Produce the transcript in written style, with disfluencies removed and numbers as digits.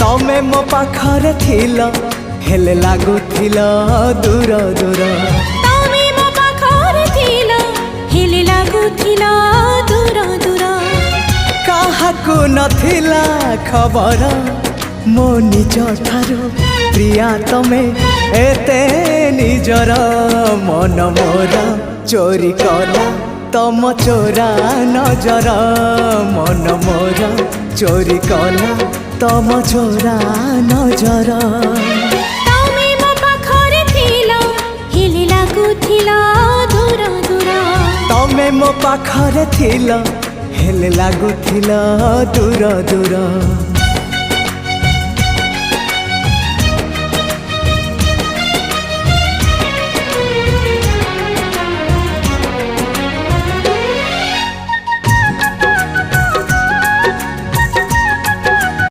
तमे मो पाखरे थिल हेले लागुथिल दूर दूर। तमे मो पाखरे थिल हेले लागुथिल दूर दूर। काहाकू नथिला खबर मो निज ठारू प्रिया तमे एते निजर। मन मोरा चोरी कला तम चोरा नजर। मन मोरा चोरी कला तम चोरा नजर। तमे मो पाखरे थिल हेले लागुथिल दूर दूर। तमे मो पाखरे थिल हेले लागुथिल दूर दूर।